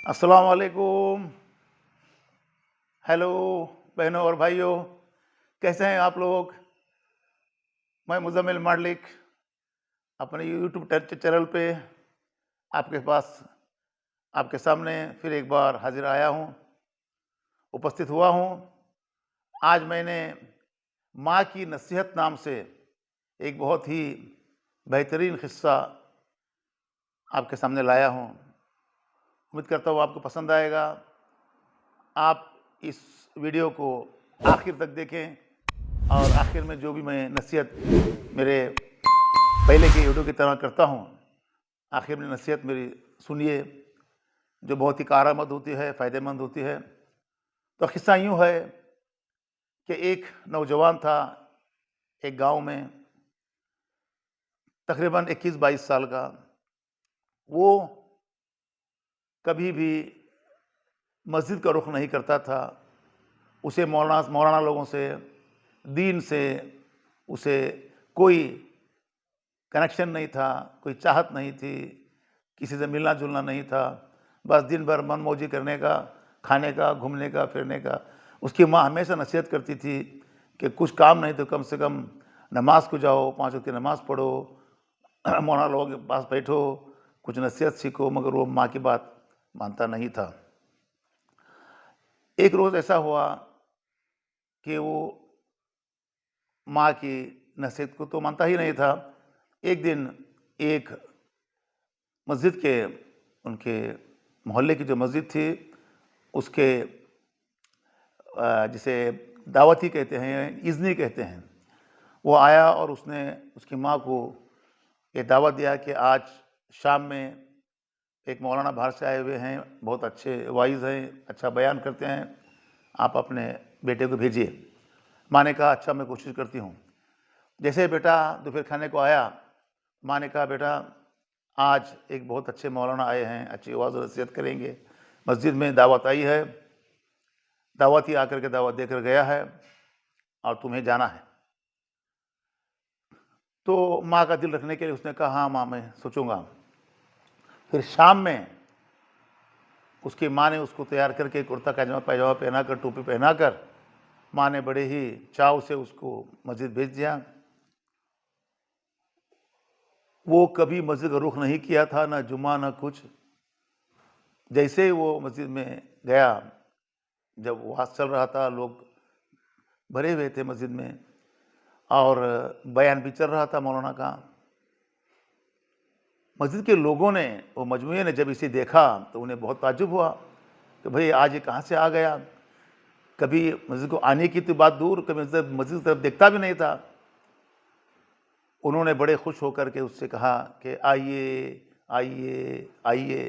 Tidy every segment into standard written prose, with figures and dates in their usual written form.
अस्सलाम वालेकुम। हेलो बहनों और भाइयों, कैसे हैं आप लोग? मैं मुज़म्मिल मालिक अपने यूट्यूब चैनल पे आपके पास आपके सामने फिर एक बार हाजिर आया हूँ, उपस्थित हुआ हूँ। आज मैंने माँ की नसीहत नाम से एक बहुत ही बेहतरीन क़िस्सा आपके सामने लाया हूँ। उम्मीद करता हूँ आपको पसंद आएगा। आप इस वीडियो को आखिर तक देखें और आखिर में जो भी मैं नसीहत मेरे पहले के वीडियो की तरह करता हूँ, आखिर में नसीहत मेरी सुनिए, जो बहुत ही कारआमद होती है, फ़ायदेमंद होती है। तो क़िस्सा यूँ है कि एक नौजवान था एक गांव में, तकरीबन 21-22 साल का। वो कभी भी मस्जिद का रुख नहीं करता था। उसे मौलाना लोगों से, दीन से उसे कोई कनेक्शन नहीं था, कोई चाहत नहीं थी, किसी से मिलना-जुलना नहीं था। बस दिन भर मनमौजी करने का, खाने का, घूमने का, फिरने का। उसकी माँ हमेशा नसीहत करती थी कि कुछ काम नहीं तो कम से कम नमाज़ को जाओ, 5 वक़्त की नमाज़ पढ़ो, मौलाना लोगों के पास बैठो, कुछ नसीहत सीखो, मगर वो माँ की बात मानता नहीं था। एक रोज़ ऐसा हुआ कि वो माँ की नसीहत को तो मानता ही नहीं था। एक दिन एक मस्जिद के उनके मोहल्ले की जो मस्जिद थी, उसके जिसे दावती कहते हैं, इज़्नी कहते हैं, वो आया और उसने उसकी माँ को ये दावत दिया कि आज शाम में एक मौलाना बाहर से आए हुए हैं, बहुत अच्छे वाइज़ हैं, अच्छा बयान करते हैं, आप अपने बेटे को भेजिए। माँ ने कहा, अच्छा मैं कोशिश करती हूँ। जैसे बेटा दोपहर खाने को आया, माँ ने कहा, बेटा आज एक बहुत अच्छे मौलाना आए हैं, अच्छी वाज़ नसीहत करेंगे, मस्जिद में दावत आई है, दावती आकर के दावत देकर गया है और तुम्हें जाना है। तो माँ का दिल रखने के लिए उसने कहा, हाँ माँ मैं सोचूंगा। फिर शाम में उसकी माँ ने उसको तैयार करके कुर्ता पैजामा पहनाकर, टोपी पहनाकर, माँ ने बड़े ही चाव से उसको मस्जिद भेज दिया। वो कभी मस्जिद का रुख नहीं किया था, ना जुम्मा ना कुछ। जैसे ही वो मस्जिद में गया, जब वाज़ चल रहा था, लोग भरे हुए थे मस्जिद में और बयान भी चल रहा था मौलाना का। मस्जिद के लोगों ने, वो मजमूए ने जब इसे देखा तो उन्हें बहुत ताज्जुब हुआ कि भाई आज ये कहाँ से आ गया। कभी मस्जिद को आने की तो बात दूर, कभी मस्जिद की तरफ देखता भी नहीं था। उन्होंने बड़े खुश होकर के उससे कहा कि आइए आइए आइए।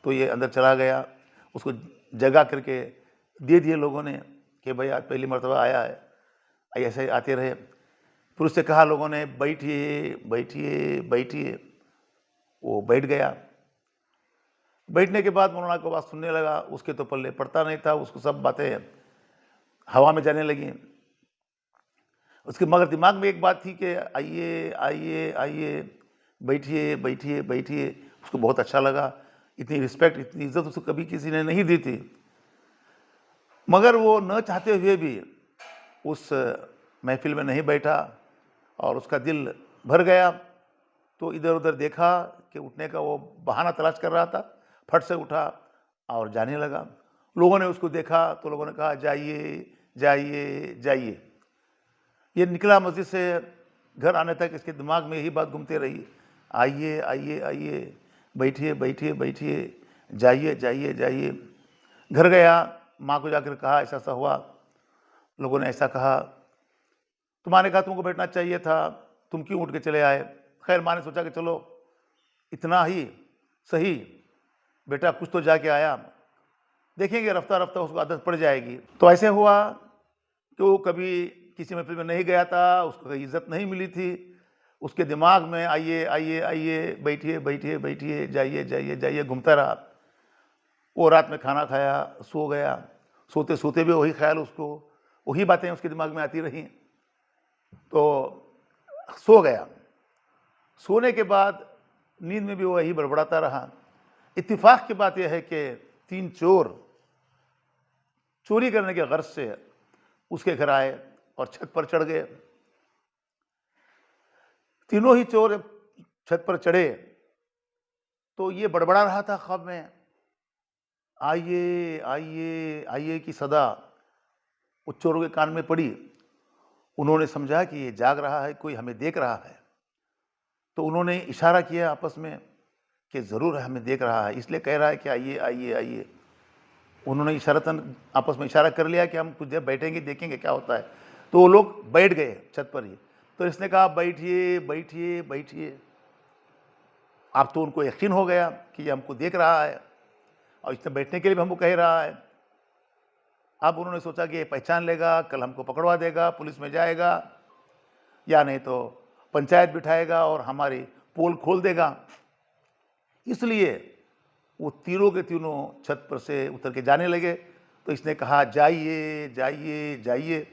तो ये अंदर चला गया, उसको जगा करके दे दिए लोगों ने कि भाई आज पहली मर्तबा आया है, ऐसे आते रहे। फिर उससे कहा लोगों ने, बैठिए बैठिए बैठिए। वो बैठ गया। बैठने के बाद मौलाना को बात सुनने लगा। उसके तो पल्ले पड़ता नहीं था, उसको सब बातें हवा में जाने लगी। उसके मगर दिमाग में एक बात थी कि आइए आइए आइए, बैठिए बैठिए बैठिए। उसको बहुत अच्छा लगा। इतनी रिस्पेक्ट, इतनी इज्जत उसको कभी किसी ने नहीं दी थी। मगर वो न चाहते हुए भी उस महफिल में नहीं बैठा और उसका दिल भर गया। तो इधर उधर देखा कि उठने का वो बहाना तलाश कर रहा था, फट से उठा और जाने लगा। लोगों ने उसको देखा तो लोगों ने कहा, जाइए जाइए जाइए। ये निकला मस्जिद से, घर आने तक इसके दिमाग में यही बात घूमती रही, आइए आइए आइए, बैठिए बैठिए बैठिए, जाइए जाइए जाइए। घर गया, माँ को जाकर कहा ऐसा ऐसा हुआ। लोगों ने ऐसा कहा, तुम्हारे कहा तुमको बैठना चाहिए था, तुम क्यों उठ के चले आए। खैर माँ ने सोचा कि चलो इतना ही सही, बेटा कुछ तो जाके आया, देखेंगे रफ्ता रफ्ता उसको आदत पड़ जाएगी। तो ऐसे हुआ कि वो कभी किसी महफिल में नहीं गया था, उसको कोई इज्जत नहीं मिली थी। उसके दिमाग में आइए आइए आइए, बैठिए बैठिए बैठिए, जाइए जाइए जाइए घूमता रहा। वो रात में खाना खाया, सो गया। सोते सोते भी वही ख्याल, उसको वही बातें उसके दिमाग में आती रहीं। तो सो गया। सोने के बाद नींद में भी वही बड़बड़ाता रहा इत्तेफाक की बात यह है कि 3 चोर चोरी करने के गर्ज से उसके घर आए और छत पर चढ़ गए। तीनों ही चोर छत पर चढ़े तो ये बड़बड़ा रहा था ख्वाब में, आइए आइए आइए की सदा उस चोरों के कान में पड़ी। उन्होंने समझा कि ये जाग रहा है, कोई हमें देख रहा है, तो उन्होंने इशारा किया आपस में कि ज़रूर हमें देख रहा है, इसलिए कह रहा है कि आइए आइए आइए। उन्होंने इशारतन आपस में इशारा कर लिया कि हम कुछ देर बैठेंगे, देखेंगे क्या होता है। तो वो लोग बैठ गए छत पर ही। तो इसने कहा बैठिए बैठिए बैठिए। अब तो उनको यकीन हो गया कि ये हमको देख रहा है और इसने बैठने के लिए भी हमको कह रहा है। अब उन्होंने सोचा कि ये पहचान लेगा, कल हमको पकड़वा देगा, पुलिस में जाएगा, या नहीं तो पंचायत बिठाएगा और हमारी पोल खोल देगा। इसलिए वो तीनों के तीनों छत पर से उतर के जाने लगे। तो इसने कहा जाइए जाइए जाइए।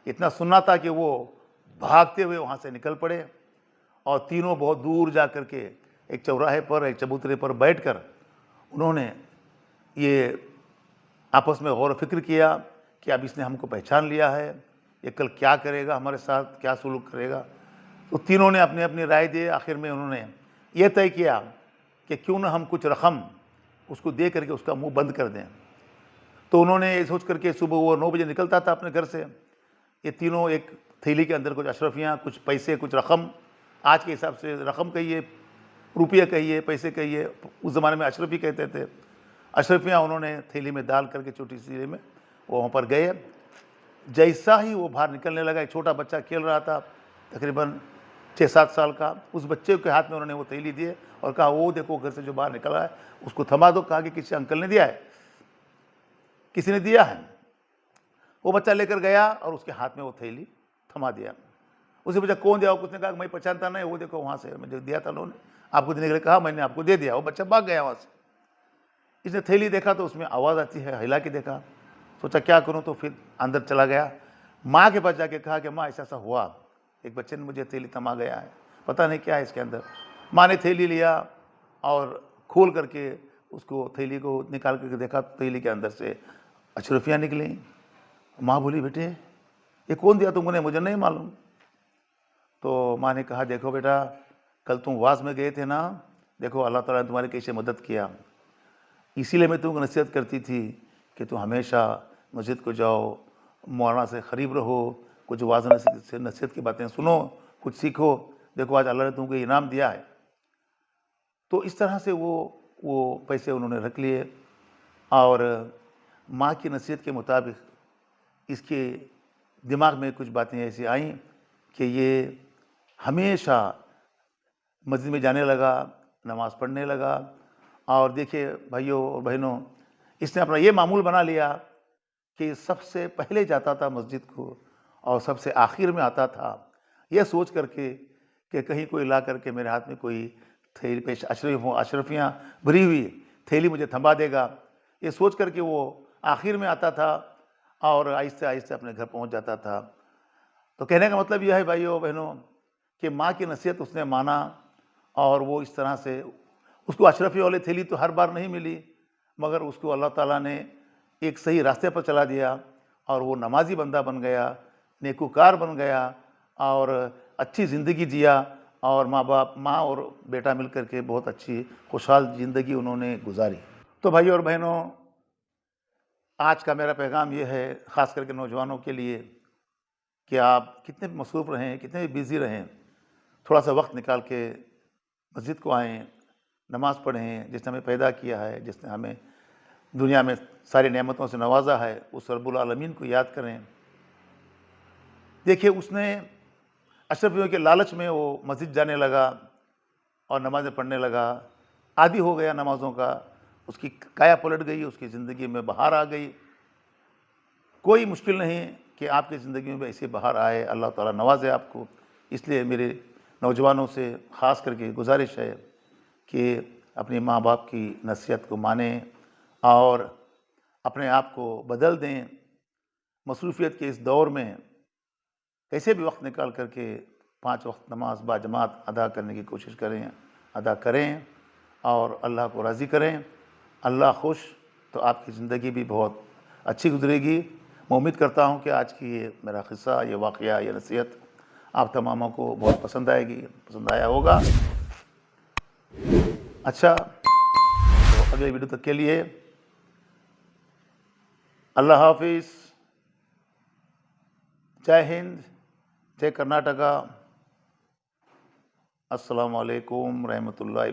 इतना सुनना था कि वो भागते हुए वहाँ से निकल पड़े और तीनों बहुत दूर जा कर के एक चौराहे पर, एक चबूतरे पर बैठकर उन्होंने ये आपस में गौर फिक्र किया कि अब इसने हमको पहचान लिया है, ये कल क्या करेगा, हमारे साथ क्या सुलूक करेगा। तो तीनों ने अपनी अपनी राय दी। आखिर में उन्होंने ये तय किया कि क्यों ना हम कुछ रकम उसको दे करके उसका मुंह बंद कर दें। तो उन्होंने ये सोच करके सुबह वो 9 बजे निकलता था अपने घर से, ये तीनों एक थैली के अंदर कुछ अशरफियाँ, कुछ पैसे, कुछ रकम, आज के हिसाब से रकम कहिए, रुपये कहिए, पैसे कहिए, उस ज़माने में अशरफी कहते थे, अशरफियाँ उन्होंने थैली में डाल करके छोटी सी थैली में वो वहाँ पर गए। जैसा ही वो बाहर निकलने लगा, एक छोटा बच्चा खेल रहा था तकरीबन 6-7 साल का, उस बच्चे के हाथ में उन्होंने वो थैली दिए और कहा वो देखो घर से जो बाहर निकला है उसको थमा दो। कहा कि किसी अंकल ने दिया है, किसी ने दिया है। वो बच्चा लेकर गया और उसके हाथ में वो थैली थमा दिया। उसे बच्चा कौन दिया? उसने कहा मैं पहचानता नहीं, वो देखो वहाँ से मुझे दिया था उन्होंने, आपको देने के लिए कहा, मैंने आपको दे दिया। वो बच्चा भाग गया वहाँ से। इसने थैली देखा तो उसमें आवाज़ आती है, हिला के देखा, सोचा क्या करूँ, तो फिर अंदर चला गया। माँ के पास जाके कहा कि माँ ऐसा ऐसा हुआ, एक बच्चे ने मुझे थैली थमा गया है, पता नहीं क्या है इसके अंदर। माँ ने थैली लिया और खोल करके उसको थैली को निकाल करके देखा, थैली के अंदर से अशरफियाँ निकली। माँ बोली बेटे ये कौन दिया तुमने? मुझे नहीं मालूम। तो माँ ने कहा देखो बेटा, कल तुम वाज में गए थे ना, देखो अल्लाह ताला ने तुम्हारी कैसे मदद किया, इसीलिए मैं तुमको नसीहत करती थी कि तुम हमेशा मस्जिद को जाओ, मौलाना से करीब रहो, कुछ वाज से नसीहत की बातें सुनो, कुछ सीखो, देखो आज अल्लाह ने तुमको इनाम दिया है। तो इस तरह से वो पैसे उन्होंने रख लिए और माँ की नसीहत के मुताबिक इसके दिमाग में कुछ बातें ऐसी आईं कि ये हमेशा मस्जिद में जाने लगा, नमाज़ पढ़ने लगा। और देखिए भाइयों और बहनों, इसने अपना ये मामूल बना लिया कि सबसे पहले जाता था मस्जिद को और सबसे आखिर में आता था, यह सोच करके कि कहीं कोई ला करके मेरे हाथ में कोई थैली पे अशरफियाँ भरी हुई थैली मुझे थमा देगा, ये सोच करके वो आखिर में आता था और आहिस्ते आहिस्ते अपने घर पहुंच जाता था। तो कहने का मतलब यह है भाइयों बहनों कि माँ की नसीहत उसने माना और वो इस तरह से, उसको अशरफी वाली थैली तो हर बार नहीं मिली, मगर उसको अल्लाह ताला ने एक सही रास्ते पर चला दिया और वो नमाजी बंदा बन गया, नेकूकार बन गया और अच्छी ज़िंदगी जिया और माँ और बेटा मिल कर के बहुत अच्छी खुशहाल ज़िंदगी उन्होंने गुजारी। तो भाइयों और बहनों, आज का मेरा पैगाम ये है, ख़ास करके नौजवानों के लिए, कि आप कितने भी मसरूफ़ रहें, कितने भी बिज़ी रहें, थोड़ा सा वक्त निकाल के मस्जिद को आएँ, नमाज़ पढ़ें। जिसने हमें पैदा किया है, जिसने हमें दुनिया में सारी नेमतों से नवाजा है, उस रब्बुल आलमीन को याद करें। देखिए उसने अशरफियों के लालच में वो मस्जिद जाने लगा और नमाज़ें पढ़ने लगा, आदी हो गया नमाज़ों का, उसकी काया पलट गई, उसकी ज़िंदगी में बहार आ गई। कोई मुश्किल नहीं कि आपकी ज़िंदगी में ऐसी बहार आए, अल्लाह ताला नवाज़े आपको। इसलिए मेरे नौजवानों से ख़ास करके गुजारिश है कि अपने माँ बाप की नसीहत को मानें और अपने आप को बदल दें। मसरूफ़ियत के इस दौर में कैसे भी वक्त निकाल करके 5 वक्त नमाज बाजमात अदा करने की कोशिश करें, अदा करें और अल्लाह को राज़ी करें। अल्लाह खुश तो आपकी ज़िंदगी भी बहुत अच्छी गुजरेगी। मैं उम्मीद करता हूँ कि आज की ये मेरा किस्सा, ये वाक़या, ये नसीहत आप तमामों को बहुत पसंद आएगी, पसंद आया होगा। अच्छा, तो अगले वीडियो तक के लिए अल्लाह हाफ़िज़। जय हिंद, जय कर्नाटका। अस्सलामु अलैकुम रहमतुल्लाहि